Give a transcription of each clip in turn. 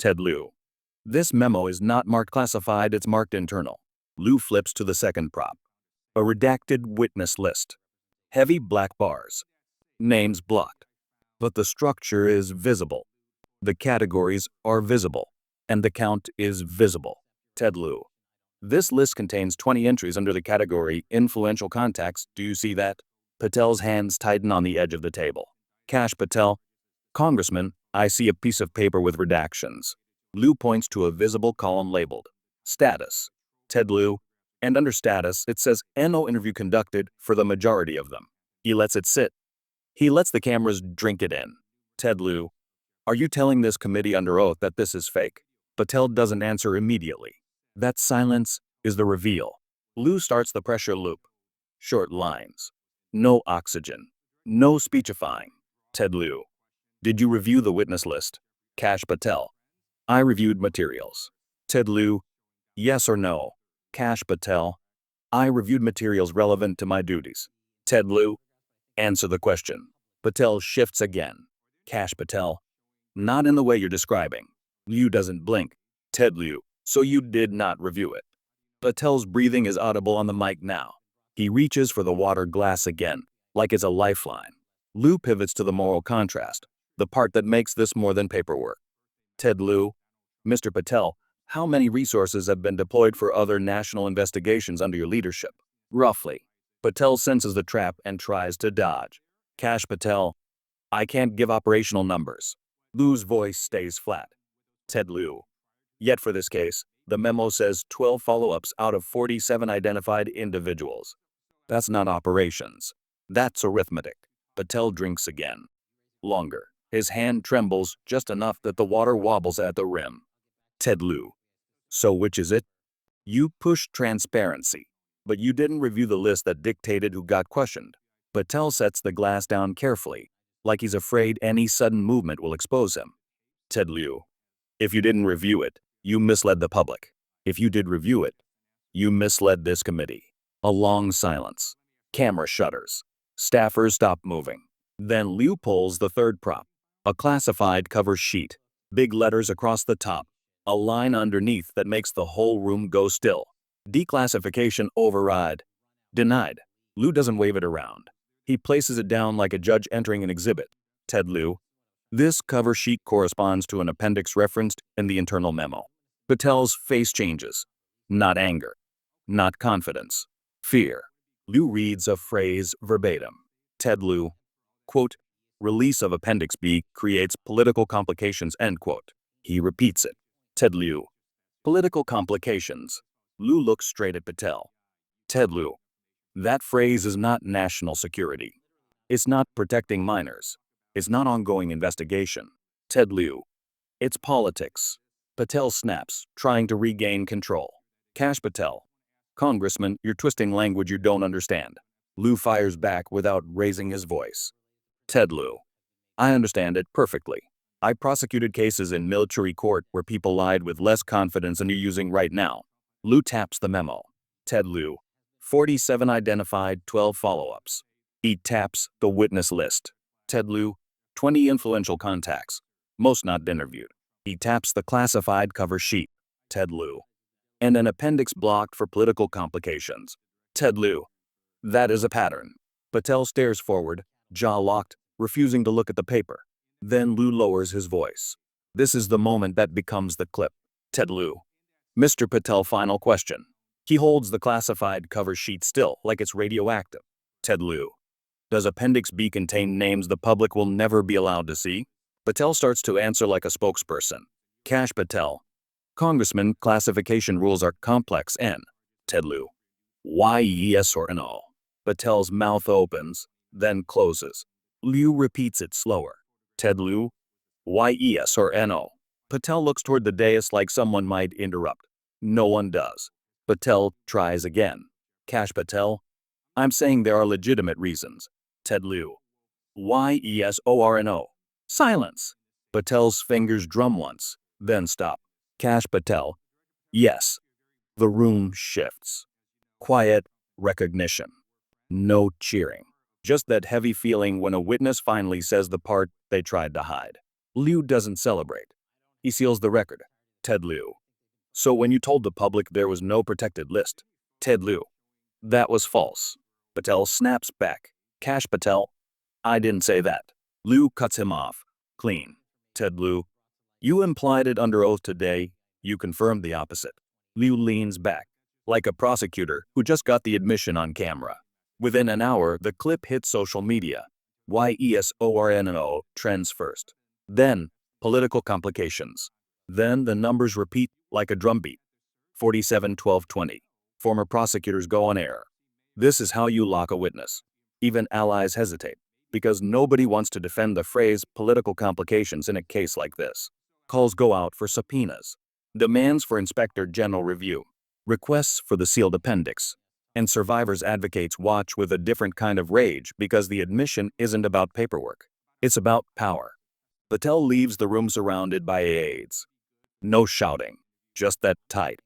Ted Lieu. This memo is not marked classified, it's marked internal. Lieu flips to the second prop. A redacted witness list. Heavy black bars. Names blocked. But the structure is visible. The categories are visible. And the count is visible. Ted Lieu. This list contains 20 entries under the category Influential Contacts. Do you see that? Patel's hands tighten on the edge of the table. Kash Patel. Congressman, I see a piece of paper with redactions. Lieu points to a visible column labeled Status. Ted Lieu. And under Status, it says NO interview conducted for the majority of them. He lets it sit. He lets the cameras drink it in. Ted Lieu. Are you telling this committee under oath that this is fake? Patel doesn't answer immediately. That silence is the reveal. Lieu starts the pressure loop. Short lines. No oxygen. No speechifying. Ted Lieu. Did you review the witness list? Kash Patel. I reviewed materials. Ted Lieu. Yes or no? Kash Patel. I reviewed materials relevant to my duties. Ted Lieu. Answer the question. Patel shifts again. Kash Patel. Not in the way you're describing. Lieu doesn't blink. Ted Lieu. So you did not review it. Patel's breathing is audible on the mic now. He reaches for the water glass again, like it's a lifeline. Lieu pivots to the moral contrast, the part that makes this more than paperwork. Ted Lieu. Mr. Patel, how many resources have been deployed for other national investigations under your leadership? Roughly. Patel senses the trap and tries to dodge. Kash Patel. I can't give operational numbers. Liu's voice stays flat. Ted Lieu. Yet for this case, the memo says 12 follow-ups out of 47 identified individuals. That's not operations. That's arithmetic. Patel drinks again. Longer. His hand trembles just enough that the water wobbles at the rim. Ted Lieu. So which is it? You pushed transparency, but you didn't review the list that dictated who got questioned. Patel sets the glass down carefully, like he's afraid any sudden movement will expose him. Ted Lieu. If you didn't review it, you misled the public. If you did review it, you misled this committee. A long silence. Camera shutters. Staffers stop moving. Then Lieu pulls the third prop. A classified cover sheet. Big letters across the top. A line underneath that makes the whole room go still. Declassification override. Denied. Lieu doesn't wave it around. He places it down like a judge entering an exhibit. Ted Lieu. This cover sheet corresponds to an appendix referenced in the internal memo. Patel's face changes. Not anger. Not confidence. Fear. Lieu reads a phrase verbatim. Ted Lieu. Quote, release of Appendix B creates political complications, end quote. He repeats it. Ted Lieu. Political complications. Lieu looks straight at Patel. Ted Lieu. That phrase is not national security. It's not protecting minors. It's not ongoing investigation. Ted Lieu. It's politics. Patel snaps, trying to regain control. Kash Patel. Congressman, you're twisting language you don't understand. Lieu fires back without raising his voice. Ted Lieu. I understand it perfectly. I prosecuted cases in military court where people lied with less confidence than you're using right now. Lieu taps the memo. Ted Lieu. 47 identified, 12 follow-ups. He taps the witness list. Ted Lieu. 20 influential contacts. Most not interviewed. He taps the classified cover sheet. Ted Lieu. And an appendix blocked for political complications. Ted Lieu. That is a pattern. Patel stares forward, jaw locked, refusing to look at the paper. Then Lieu lowers his voice. This is the moment that becomes the clip. Ted Lieu. Mr. Patel, final question. He holds the classified cover sheet still, like it's radioactive. Ted Lieu. Does Appendix B contain names the public will never be allowed to see? Patel starts to answer like a spokesperson. Kash Patel. Congressman, classification rules are complex and Ted Lieu. Why yes or no? Patel's mouth opens, then closes. Lieu repeats it slower. Ted Lieu. Why yes or no? Patel looks toward the dais like someone might interrupt. No one does. Patel tries again. Kash Patel. I'm saying there are legitimate reasons. Ted Lieu. Why yes or no? Silence. Patel's fingers drum once, then stop. Kash Patel. Yes. The room shifts. Quiet recognition. No cheering. Just that heavy feeling when a witness finally says the part they tried to hide. Lieu doesn't celebrate. He seals the record. Ted Lieu. So when you told the public there was no protected list, Ted Lieu, that was false. Patel snaps back. Kash Patel, I didn't say that. Lieu cuts him off. Clean. Ted Lieu, you implied it under oath today. You confirmed the opposite. Lieu leans back, like a prosecutor who just got the admission on camera. Within an hour, the clip hits social media. YESORNO trends first. Then, political complications. Then the numbers repeat like a drumbeat. 47, 12, 20. Former prosecutors go on air. This is how you lock a witness. Even allies hesitate, because nobody wants to defend the phrase political complications in a case like this. Calls go out for subpoenas. Demands for Inspector General review. Requests for the sealed appendix. And survivors' advocates watch with a different kind of rage because the admission isn't about paperwork. It's about power. Patel leaves the room surrounded by aides. No shouting, just that tight,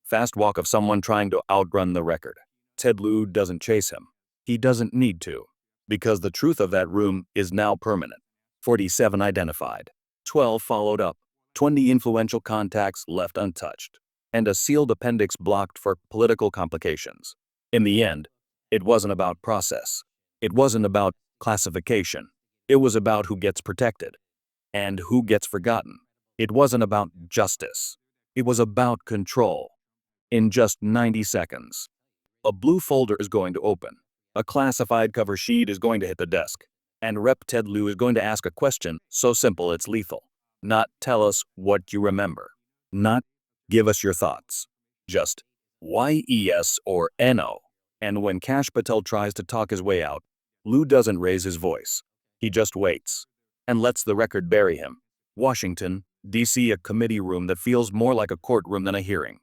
fast walk of someone trying to outrun the record. Ted Lieu doesn't chase him. He doesn't need to, because the truth of that room is now permanent. 47 identified, 12 followed up, 20 influential contacts left untouched, and a sealed appendix blocked for political complications. In the end, it wasn't about process. It wasn't about classification. It was about who gets protected and who gets forgotten. It wasn't about justice. It was about control. In just 90 seconds, a blue folder is going to open. A classified cover sheet is going to hit the desk. And Rep. Ted Lieu is going to ask a question so simple it's lethal. Not tell us what you remember. Not give us your thoughts. Just YES or NO. And when Kash Patel tries to talk his way out, Lieu doesn't raise his voice. He just waits and lets the record bury him. Washington, D.C., a committee room that feels more like a courtroom than a hearing.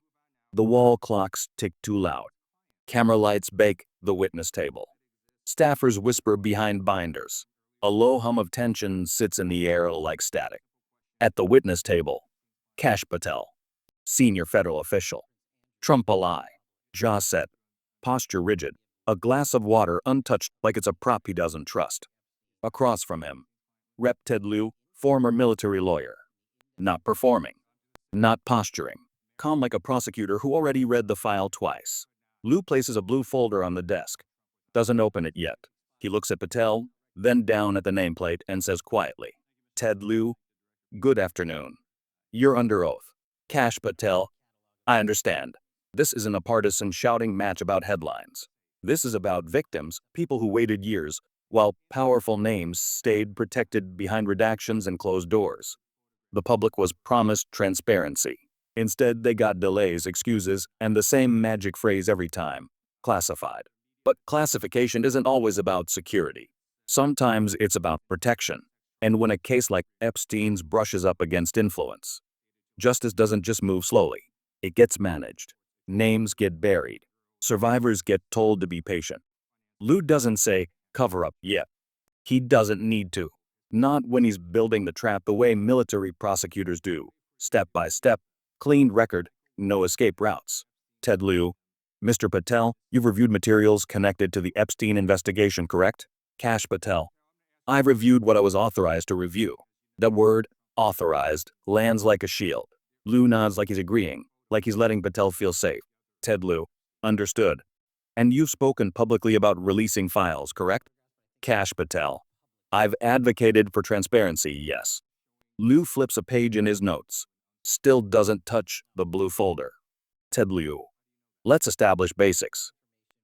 The wall clocks tick too loud. Camera lights bake the witness table. Staffers whisper behind binders. A low hum of tension sits in the air like static. At the witness table, Kash Patel, senior federal official. Trump eye, jaw set, posture rigid, a glass of water untouched like it's a prop he doesn't trust. Across from him, Rep. Ted Lieu, former military lawyer. Not performing, not posturing, calm like a prosecutor who already read the file twice. Lieu places a blue folder on the desk. Doesn't open it yet. He looks at Patel, then down at the nameplate and says quietly, Ted Lieu, good afternoon. You're under oath. Kash Patel, I understand. This isn't a partisan shouting match about headlines. This is about victims, people who waited years, while powerful names stayed protected behind redactions and closed doors. The public was promised transparency. Instead, they got delays, excuses, and the same magic phrase every time, classified. But classification isn't always about security. Sometimes it's about protection. And when a case like Epstein's brushes up against influence, justice doesn't just move slowly. It gets managed. Names get buried. Survivors get told to be patient. Lieu doesn't say, cover up yet. He doesn't need to. Not when he's building the trap the way military prosecutors do. Step by step, clean record, no escape routes. Ted Lieu, Mr. Patel, you've reviewed materials connected to the Epstein investigation, correct? Kash Patel, I've reviewed what I was authorized to review. The word, authorized, lands like a shield. Lieu nods like he's agreeing, like he's letting Patel feel safe. Ted Lieu, understood. And you've spoken publicly about releasing files, correct? Kash Patel, I've advocated for transparency, yes. Lieu flips a page in his notes. Still doesn't touch the blue folder. Ted Lieu, let's establish basics.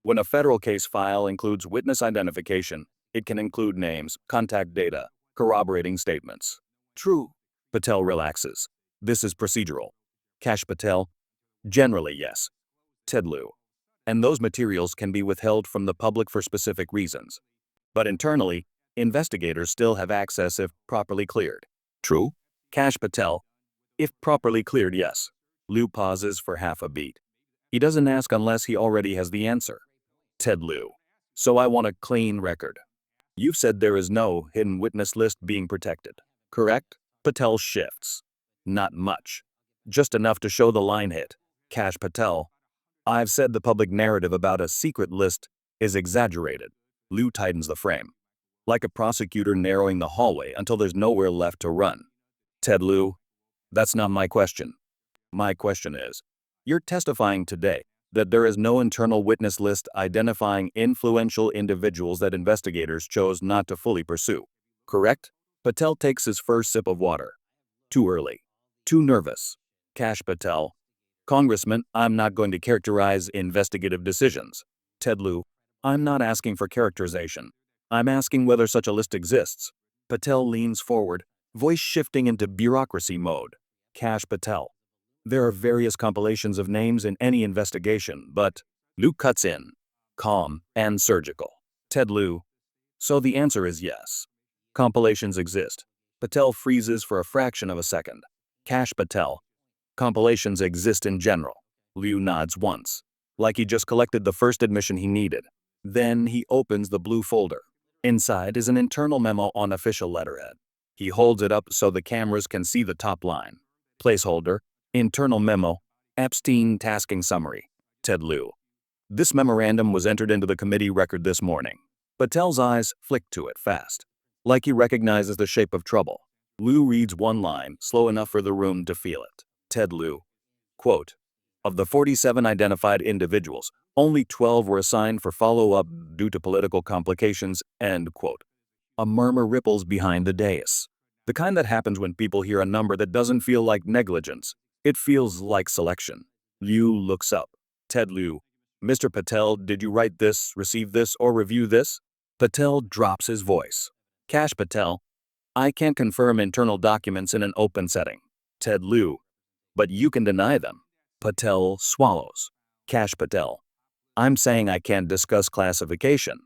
When a federal case file includes witness identification, it can include names, contact data, corroborating statements. True. Patel relaxes. This is procedural. Kash Patel, generally yes. Ted Lieu, and those materials can be withheld from the public for specific reasons. But internally, investigators still have access if properly cleared. True. Kash Patel, if properly cleared, yes. Lieu pauses for half a beat. He doesn't ask unless he already has the answer. Ted Lieu, so I want a clean record. You've said there is no hidden witness list being protected, correct? Patel shifts. Not much. Just enough to show the line hit. Kash Patel, I've said the public narrative about a secret list is exaggerated. Lieu tightens the frame, like a prosecutor narrowing the hallway until there's nowhere left to run. Ted Lieu, That's not my question. My question is, you're testifying today that there is no internal witness list identifying influential individuals that investigators chose not to fully pursue, correct? Patel takes his first sip of water. Too early. Too nervous. Kash Patel. Congressman, I'm not going to characterize investigative decisions. Ted Lieu. I'm not asking for characterization. I'm asking whether such a list exists. Patel leans forward, voice shifting into bureaucracy mode. Kash Patel. There are various compilations of names in any investigation, but Lieu cuts in, calm and surgical. Ted Lieu. So the answer is yes. Compilations exist. Patel freezes for a fraction of a second. Kash Patel. Compilations exist in general. Lieu nods once, like he just collected the first admission he needed. Then he opens the blue folder. Inside is an internal memo on official letterhead. He holds it up so the cameras can see the top line. Placeholder, internal memo, Epstein tasking summary. Ted Lieu. This memorandum was entered into the committee record this morning. Patel's eyes flick to it fast, like he recognizes the shape of trouble. Lieu reads one line, slow enough for the room to feel it. Ted Lieu. Quote, of the 47 identified individuals, only 12 were assigned for follow-up due to political complications, end quote. A murmur ripples behind the dais. The kind that happens when people hear a number that doesn't feel like negligence. It feels like selection. Lieu looks up. Ted Lieu. Mr. Patel, did you write this, receive this, or review this? Patel drops his voice. Kash Patel. I can't confirm internal documents in an open setting. Ted Lieu. But you can deny them. Patel swallows. Kash Patel. I'm saying I can't discuss classification.